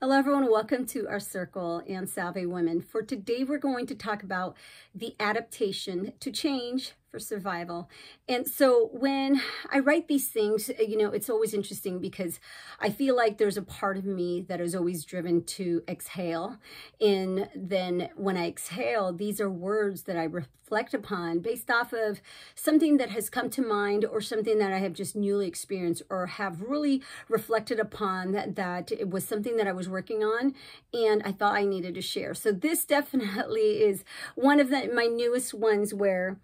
Hello everyone, welcome to our circle and Salve Women. For today we're going to talk about the adaptation to change for survival. And so when I write these things, it's always interesting because I feel like there's a part of me that is always driven to exhale. And then when I exhale, these are words that I reflect upon based off of something that has come to mind or something that I have just newly experienced or have really reflected upon that it was something that I was working on and I thought I needed to share. So this definitely is one of my newest ones where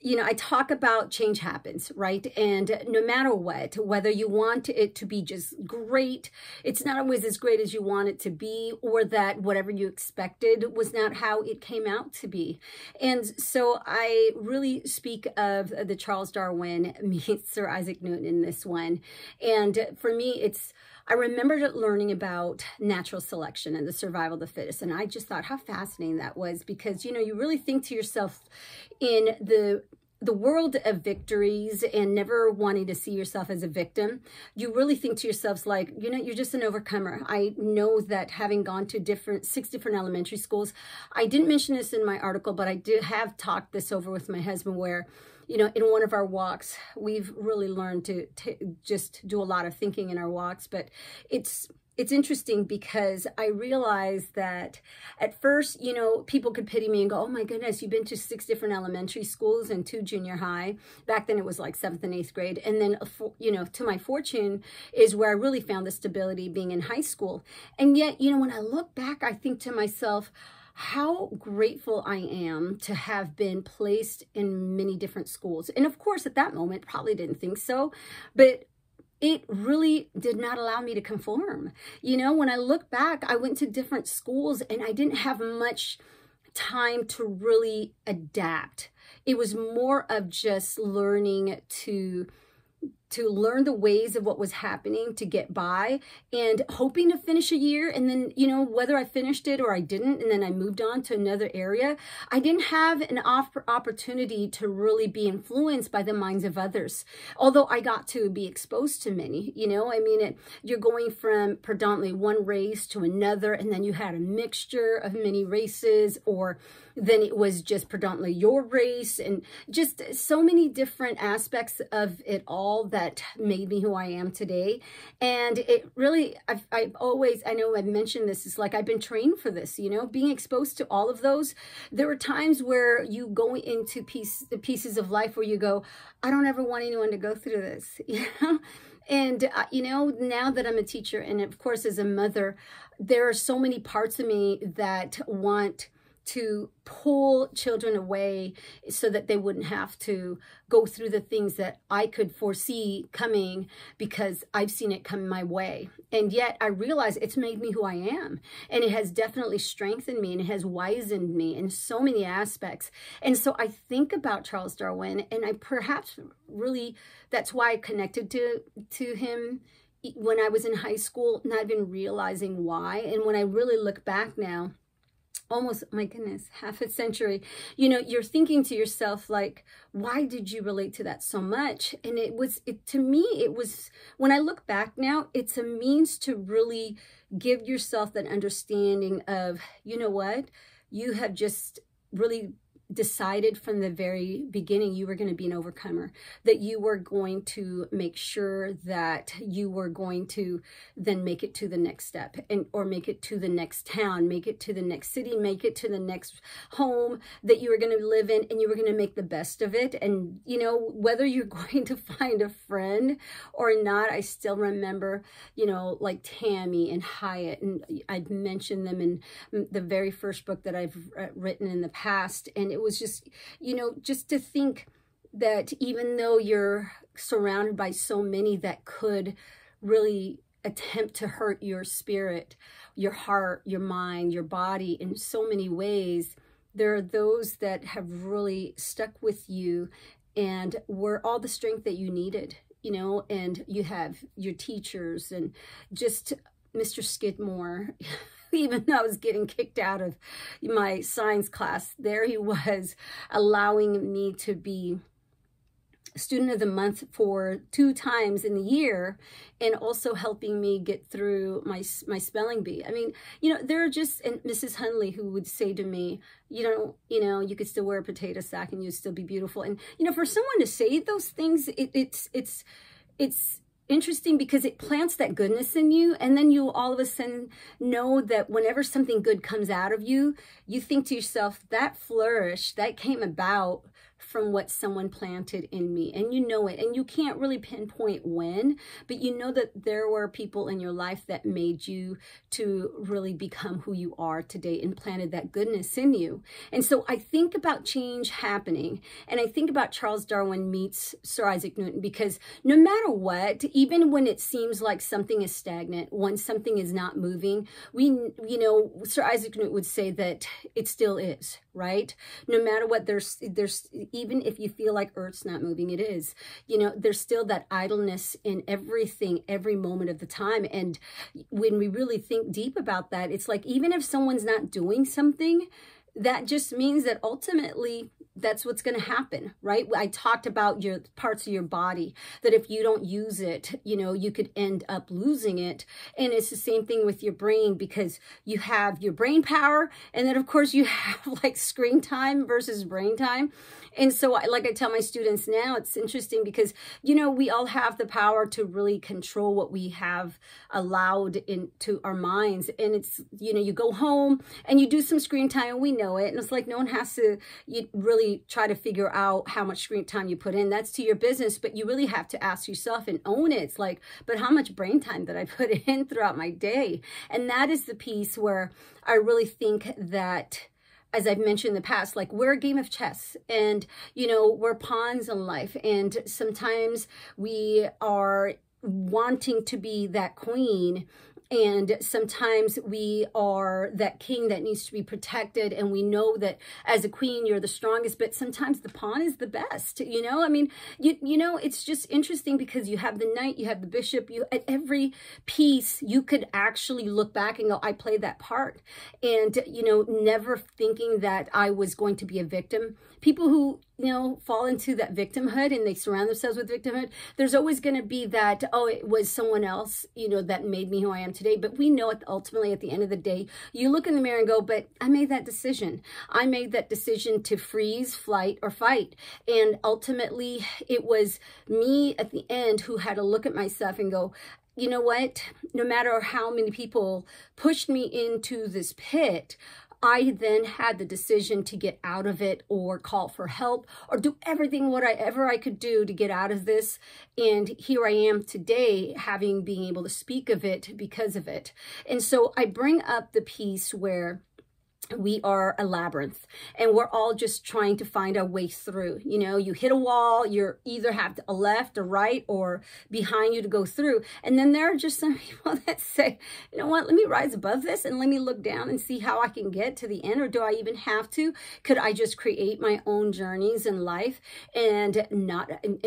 I talk about change happens, right? And no matter what, whether you want it to be just great, it's not always as great as you want it to be, or that whatever you expected was not how it came out to be. And so I really speak of the Charles Darwin meets Sir Isaac Newton in this one. And for me, I remember learning about natural selection and the survival of the fittest. And I just thought how fascinating that was because, you really think to yourself in the world of victories and never wanting to see yourself as a victim, you really think to yourselves like, you're just an overcomer. I know that having gone to 6 different elementary schools, I didn't mention this in my article, but I did have talked this over with my husband where, in one of our walks, we've really learned to just do a lot of thinking in our walks, but it's interesting because I realized that at first, people could pity me and go, oh my goodness, you've been to 6 different elementary schools and 2 junior high. Back then it was like 7th and 8th grade. And then, to my fortune is where I really found the stability being in high school. And yet, when I look back, I think to myself, how grateful I am to have been placed in many different schools. And of course, at that moment, probably didn't think so, but it really did not allow me to conform. When I look back, I went to different schools and I didn't have much time to really adapt. It was more of just learning to learn the ways of what was happening to get by and hoping to finish a year. And then, whether I finished it or I didn't, and then I moved on to another area, I didn't have an opportunity to really be influenced by the minds of others. Although I got to be exposed to many, you're going from predominantly one race to another, and then you had a mixture of many races, or then it was just predominantly your race, and just so many different aspects of it all that made me who I am today. And it really, I've always, I know I've mentioned this, it's like I've been trained for this, being exposed to all of those. There were times where you go into pieces of life where you go, I don't ever want anyone to go through this, And, now that I'm a teacher and of course as a mother, there are so many parts of me that want to pull children away so that they wouldn't have to go through the things that I could foresee coming because I've seen it come my way. And yet I realize it's made me who I am. And it has definitely strengthened me and it has wizened me in so many aspects. And so I think about Charles Darwin and I perhaps really, that's why I connected to him when I was in high school, not even realizing why. And when I really look back now, almost, my goodness, half a century, you're thinking to yourself, like, why did you relate to that so much? And to me, it was, when I look back now, it's a means to really give yourself that understanding of, what, you have just really decided from the very beginning you were going to be an overcomer, that you were going to make sure that you were going to then make it to the next step or make it to the next town, make it to the next city, make it to the next home that you were going to live in, and you were going to make the best of it. And whether you're going to find a friend or not, I still remember like Tammy and Hyatt, and I've mentioned them in the very first book that I've written in the past. And it was just, just to think that even though you're surrounded by so many that could really attempt to hurt your spirit, your heart, your mind, your body in so many ways, there are those that have really stuck with you and were all the strength that you needed, and you have your teachers and just Mr. Skidmore. Even though I was getting kicked out of my science class, there he was allowing me to be student of the month for 2 times in the year, and also helping me get through my spelling bee. I mean, there are just, and Mrs. Hunley, who would say to me, you could still wear a potato sack and you'd still be beautiful. And, for someone to say those things, it's interesting, because it plants that goodness in you. And then you all of a sudden know that whenever something good comes out of you, you think to yourself, that flourish, that came about from what someone planted in me. And you know it, and you can't really pinpoint when, but you know that there were people in your life that made you to really become who you are today and planted that goodness in you. And so I think about change happening, and I think about Charles Darwin meets Sir Isaac Newton, because no matter what, even when it seems like something is stagnant, when something is not moving, Sir Isaac Newton would say that it still is, right? No matter what, there's even if you feel like Earth's not moving, it is. There's still that idleness in everything, every moment of the time. And when we really think deep about that, it's like, even if someone's not doing something, that just means that ultimately that's what's going to happen, right? I talked about your parts of your body, that if you don't use it, you could end up losing it. And it's the same thing with your brain, because you have your brain power, and then of course you have like screen time versus brain time. And so like I tell my students now, it's interesting because, we all have the power to really control what we have allowed into our minds. And it's, you go home and you do some screen time, and we know it. And it's like, no one has to really try to figure out how much screen time you put in. That's to your business, but you really have to ask yourself and own it. It's like, but how much brain time did I put in throughout my day? And that is the piece where I really think that, as I've mentioned in the past, like, we're a game of chess, and, we're pawns in life. And sometimes we are wanting to be that queen, and sometimes we are that king that needs to be protected. And we know that as a queen, you're the strongest, but sometimes the pawn is the best, I mean, it's just interesting, because you have the knight, you have the bishop, at every piece, you could actually look back and go, I played that part. And, never thinking that I was going to be a victim. People who, fall into that victimhood, and they surround themselves with victimhood, there's always going to be that, oh, it was someone else, that made me who I am today. But we know ultimately at the end of the day, you look in the mirror and go, but I made that decision. I made that decision to freeze, flight, or fight. And ultimately, it was me at the end who had to look at myself and go, you know what? No matter how many people pushed me into this pit, I then had the decision to get out of it, or call for help, or do everything whatever I could do to get out of this. And here I am today, being able to speak of it because of it. And so I bring up the piece where we are a labyrinth, and we're all just trying to find our way through. You hit a wall, you're either have a left or right or behind you to go through. And then there are just some people that say, you know what, let me rise above this and let me look down and see how I can get to the end. Or do I even have to? Could I just create my own journeys in life and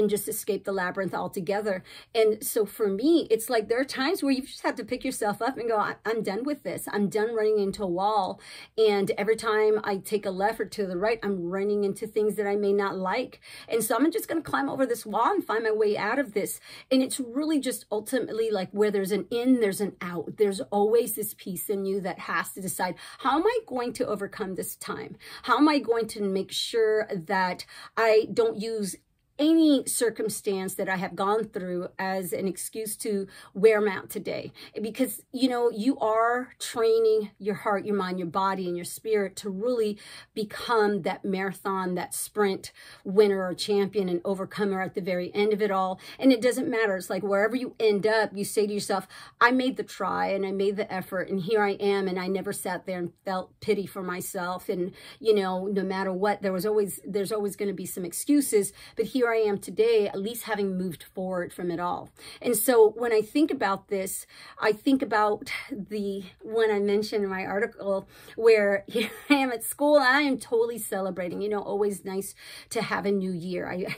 just escape the labyrinth altogether? And so for me, it's like, there are times where you just have to pick yourself up and go, I'm done with this. I'm done running into a wall. And every time I take a left or to the right, I'm running into things that I may not like. And so I'm just going to climb over this wall and find my way out of this. And it's really just ultimately like, where there's an in, there's an out. There's always this piece in you that has to decide, how am I going to overcome this time? How am I going to make sure that I don't use any circumstance that I have gone through as an excuse to wear them out today? Because, you are training your heart, your mind, your body, and your spirit to really become that marathon, that sprint winner or champion and overcomer at the very end of it all. And it doesn't matter. It's like, wherever you end up, you say to yourself, I made the try and I made the effort, and here I am. And I never sat there and felt pity for myself. And, no matter what, there's always going to be some excuses, but here I am today, at least having moved forward from it all. And so when I think about this, I think about the one I mentioned in my article, where here I am at school, I am totally celebrating, always nice to have a new year. I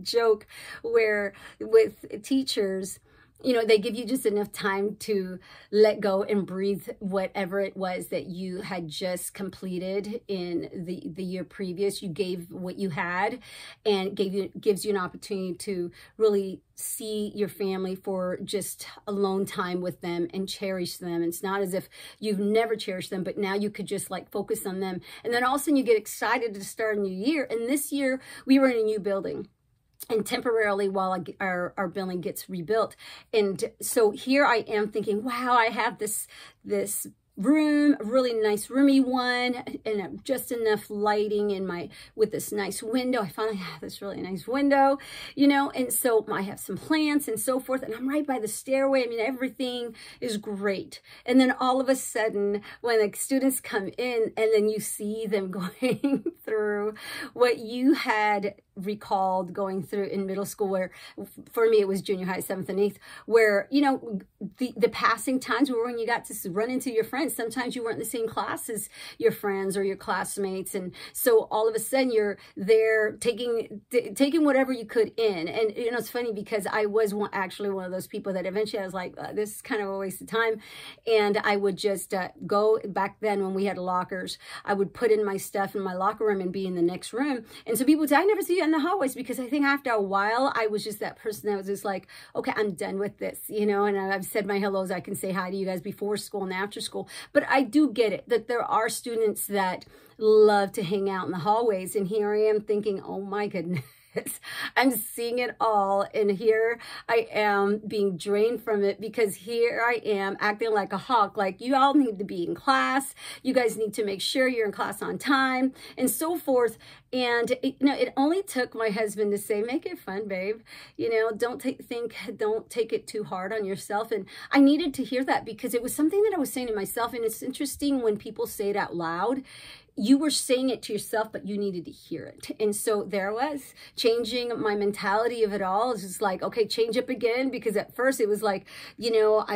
joke where with teachers, you know, they give you just enough time to let go and breathe whatever it was that you had just completed in the year previous. You gave what you had, and gives you an opportunity to really see your family for just alone time with them and cherish them. It's not as if you've never cherished them, but now you could just like focus on them. And then all of a sudden you get excited to start a new year. And this year we were in a new building, and temporarily while our building gets rebuilt. And so here I am thinking, wow, I have this room, a really nice roomy one, and just enough lighting in with this nice window. I finally have this really nice window, you know, and so I have some plants and so forth, and I'm right by the stairway. I mean, everything is great. And then all of a sudden, when the students come in, and then you see them going through what you had recalled going through in middle school, where for me it was junior high, 7th and 8th, where, you know, the passing times were when you got to run into your friends. Sometimes you weren't in the same class as your friends or your classmates, and so all of a sudden you're there taking whatever you could in. And you know, it's funny because I was actually one of those people that eventually I was like, this is kind of a waste of time, and I would just go back then when we had lockers. I would put in my stuff in my locker room and be in the next room, and so people would say, I never see you in the hallways, because I think after a while I was just that person that was just like, okay, I'm done with this, you know. And I've said my hellos, I can say hi to you guys before school and after school, but I do get it that there are students that love to hang out in the hallways, and here I am thinking, oh my goodness, I'm seeing it all, and here I am being drained from it, because here I am acting like a hawk, like you all need to be in class, you guys need to make sure you're in class on time, and so forth. And you know, it only took my husband to say, make it fun, babe, you know, don't take it too hard on yourself. And I needed to hear that, because it was something that I was saying to myself. And it's interesting when people say it out loud. You were saying it to yourself, but you needed to hear it. And so there I was, changing my mentality of it all. It's just like, okay, change up again. Because at first it was like, you know,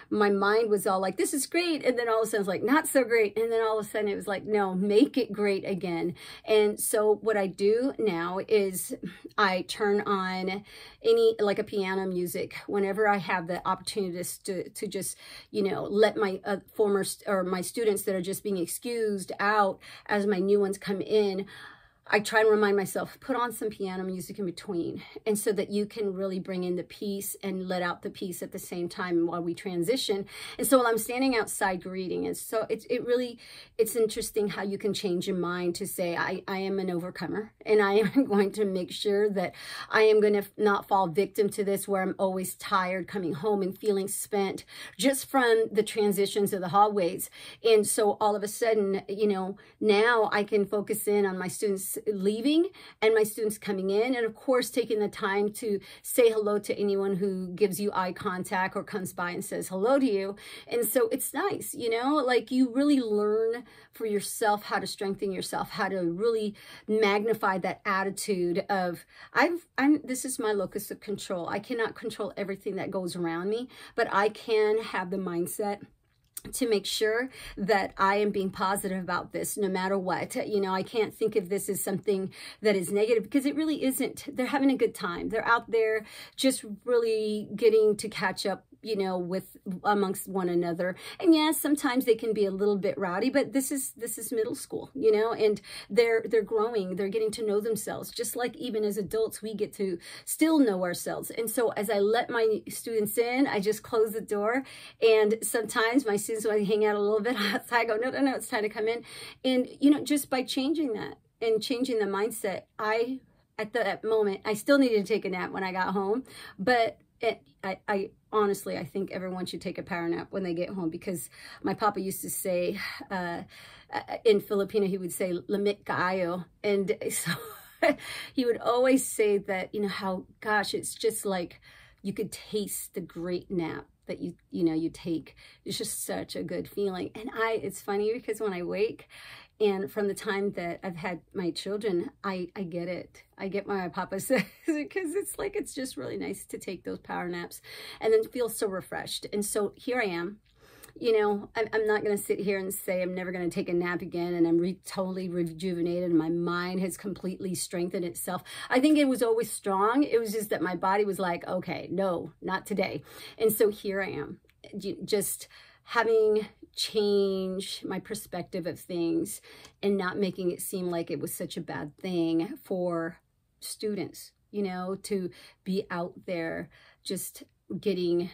my mind was all like, this is great. And then all of a sudden it's like, not so great. And then all of a sudden it was like, no, make it great again. And so what I do now is I turn on like a piano music whenever I have the opportunity to just, you know, let my my students that are just being excused out as my new ones come in. I try and remind myself, put on some piano music in between, and so that you can really bring in the peace and let out the peace at the same time while we transition. And so while I'm standing outside greeting, and so it's interesting how you can change your mind to say, I am an overcomer, and I am going to make sure that I am going to not fall victim to this, where I'm always tired coming home and feeling spent just from the transitions of the hallways. And so all of a sudden, you know, now I can focus in on my students leaving and my students coming in, and of course taking the time to say hello to anyone who gives you eye contact or comes by and says hello to you. And so it's nice, you know, like you really learn for yourself how to strengthen yourself, how to really magnify that attitude of this is my locus of control. I cannot control everything that goes around me, but I can have the mindset to make sure that I am being positive about this no matter what. You know, I can't think of this as something that is negative, because it really isn't. They're having a good time. They're out there just really getting to catch up, you know, amongst one another. And yes, sometimes they can be a little bit rowdy, but this is middle school, you know, and they're growing, they're getting to know themselves, just like even as adults, we get to still know ourselves. And so as I let my students in, I just close the door, and sometimes my students, when I hang out a little bit outside, I go, no, it's time to come in. And, you know, just by changing that and changing the mindset, at that moment, I still needed to take a nap when I got home, but I honestly, I think everyone should take a power nap when they get home, because my papa used to say, in Filipino, he would say, lamit kaayo. And so he would always say that, you know, how, gosh, it's just like you could taste the great nap that you take. It's just such a good feeling. And it's funny because when I wake, and from the time that I've had my children, I get it. I get what my papa says, because it's just really nice to take those power naps and then feel so refreshed. And so here I am, you know, I'm not going to sit here and say I'm never going to take a nap again and I'm totally rejuvenated and my mind has completely strengthened itself. I think it was always strong. It was just that my body was like, okay, no, not today. And so here I am, just having changed my perspective of things and not making it seem like it was such a bad thing for students, you know, to be out there just getting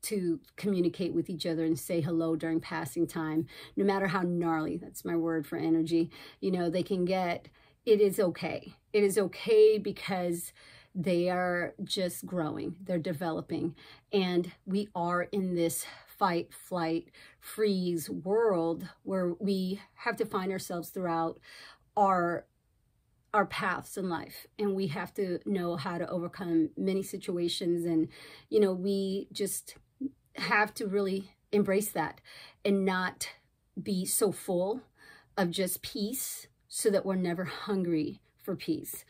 to communicate with each other and say hello during passing time, no matter how gnarly, that's my word for energy, you know, they can get. It is okay. It is okay because they are just growing, they're developing, and we are in this fight, flight, freeze world where we have to find ourselves throughout our paths in life, and we have to know how to overcome many situations. And you know, we just have to really embrace that and not be so full of just peace so that we're never hungry for peace.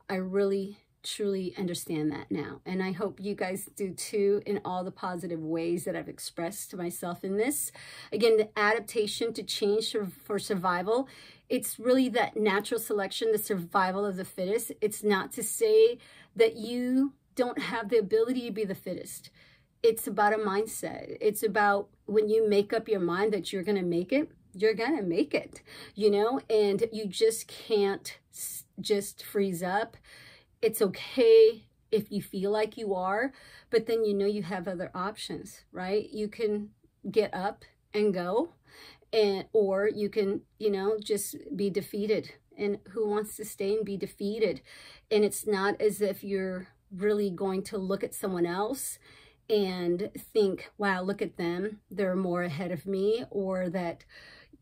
I really truly understand that now, and I hope you guys do too, in all the positive ways that I've expressed to myself in this. Again, the adaptation to change for survival, it's really that natural selection, the survival of the fittest. It's not to say that you don't have the ability to be the fittest. It's about a mindset. It's about when you make up your mind that you're going to make it, you're going to make it, you know, and you just can't just freeze up. It's okay if you feel like you are, but then you know you have other options, right? You can get up and go, or you can, you know, just be defeated. And who wants to stay and be defeated? And it's not as if you're really going to look at someone else and think, wow, look at them, they're more ahead of me, or that,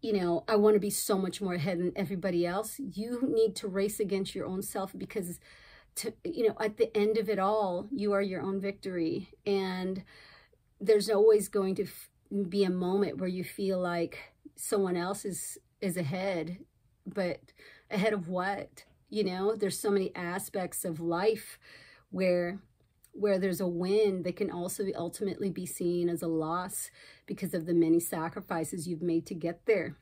you know, I want to be so much more ahead than everybody else. You need to race against your own self, because you know, at the end of it all, you are your own victory. And there's always going to be a moment where you feel like someone else is ahead, but ahead of what? You know, there's so many aspects of life where there's a win that can also ultimately be seen as a loss because of the many sacrifices you've made to get there.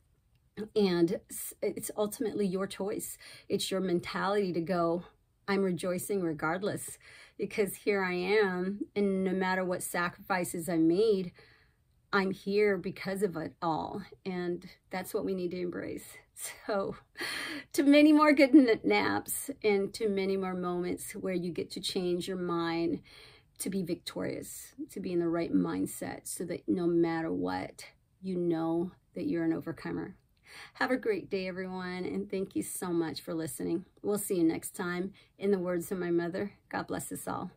And it's ultimately your choice. It's your mentality to go, I'm rejoicing regardless, because here I am, and no matter what sacrifices I made, I'm here because of it all. And that's what we need to embrace. So to many more good naps, and to many more moments where you get to change your mind to be victorious, to be in the right mindset, so that no matter what, you know that you're an overcomer. Have a great day, everyone, and thank you so much for listening. We'll see you next time. In the words of my mother, God bless us all.